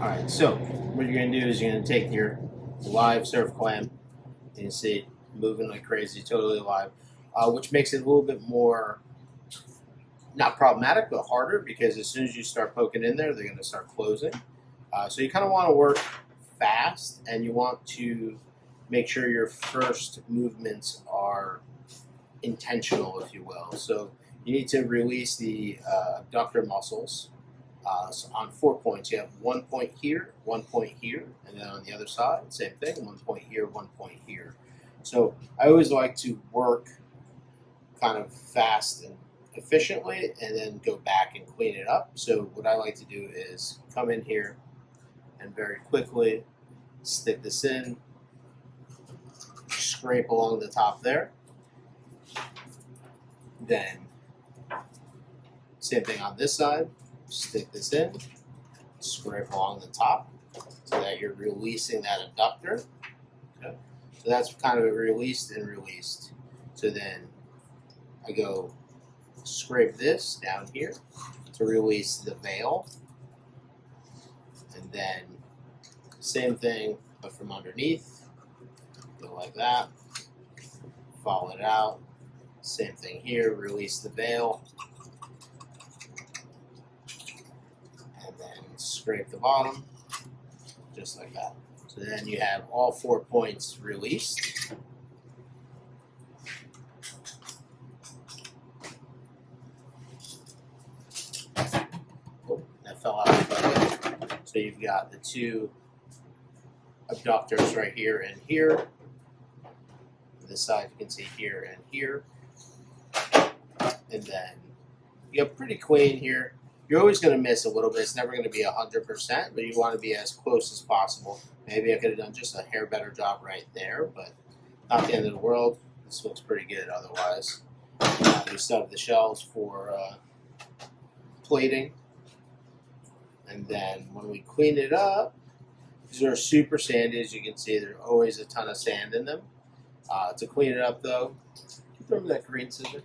Alright, so what you're going to do is you're going to take your live surf clam, and you see it moving like crazy, totally alive, which makes it a little bit more, not problematic, but harder, because as soon as you start poking in there, they're going to start closing. So you kind of want to work fast, and you want to make sure your first movements are intentional, if you will. So you need to release the abductor muscles. So on 4 points, you have 1 point here, 1 point here, and then on the other side, same thing, 1 point here, 1 point here. So I always like to work kind of fast and efficiently and then go back and clean it up. So what I like to do is come in here and very quickly stick this in, scrape along the top there. Then same thing on this side. Stick this in, scrape along the top so that you're releasing that abductor. Okay. So that's kind of released and released. So then I go scrape this down here to release the veil. And then same thing, but from underneath. Go like that. Follow it out. Same thing here, release the veil. Scrape the bottom, just like that. So then you have all 4 points released. Oh, that fell out. So you've got the two abductors right here and here. This side you can see here and here. And then you have pretty clean here. You're always going to miss a little bit. It's never going to be 100%, but you want to be as close as possible. Maybe I could have done just a hair better job right there, but not the end of the world. This looks pretty good otherwise. We still have the shells for plating. And then when we clean it up, these are super sandy, as you can see. There's always a ton of sand in them. To clean it up, though, can you throw me that green scissor?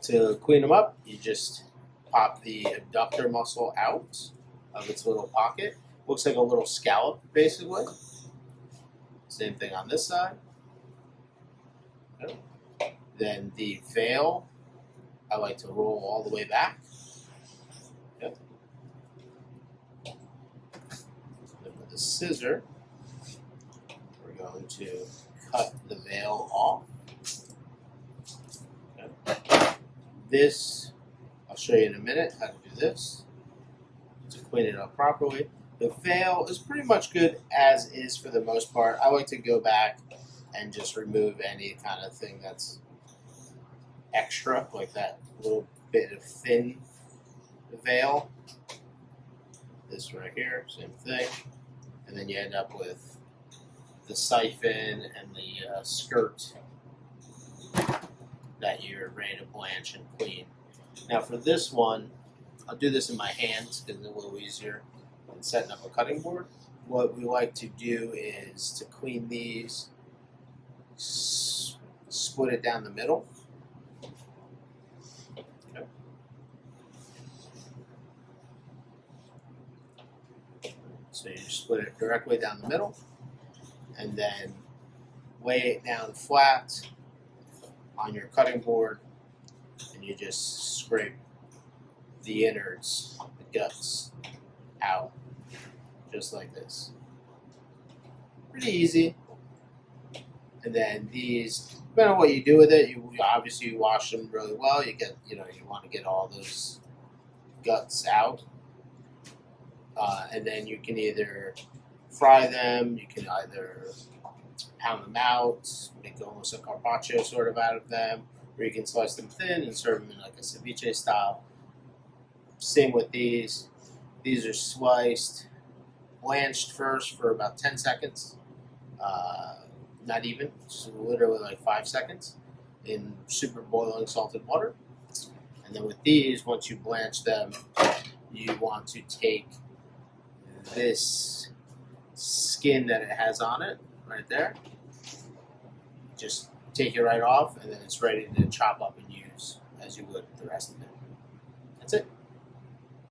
To clean them up, you just pop the abductor muscle out of its little pocket. Looks like a little scallop, basically. Same thing on this side. Okay. Then the veil, I like to roll all the way back. Okay. Then with the scissor, we're going to cut the veil off. Okay. This, I'll show you in a minute how to do this to clean it up properly. The veil is pretty much good as is for the most part. I like to go back and just remove any kind of thing that's extra, like that little bit of thin veil. This right here, same thing. And then you end up with the siphon and the skirt that you're ready to blanch and clean. Now for this one, I'll do this in my hands because it's a little easier than setting up a cutting board. What we like to do is to clean these, split it down the middle. Okay. So you split it directly down the middle and then lay it down flat on your cutting board, and you just scrape the innards, the guts, out, just like this. Pretty easy. And then these, depending on what you do with it, you obviously wash them really well. You get, you want to get all those guts out, and then you can either fry them, you can either pound them out, make almost a carpaccio sort of out of them, or you can slice them thin and serve them in like a ceviche style. Same with these. These are sliced, blanched first for about 10 seconds, not even, just literally like 5 seconds in super boiling salted water. And then with these, once you blanch them, you want to take this skin that it has on it, right there, just take it right off, and then it's ready to chop up and use as you would the rest of it. That's it.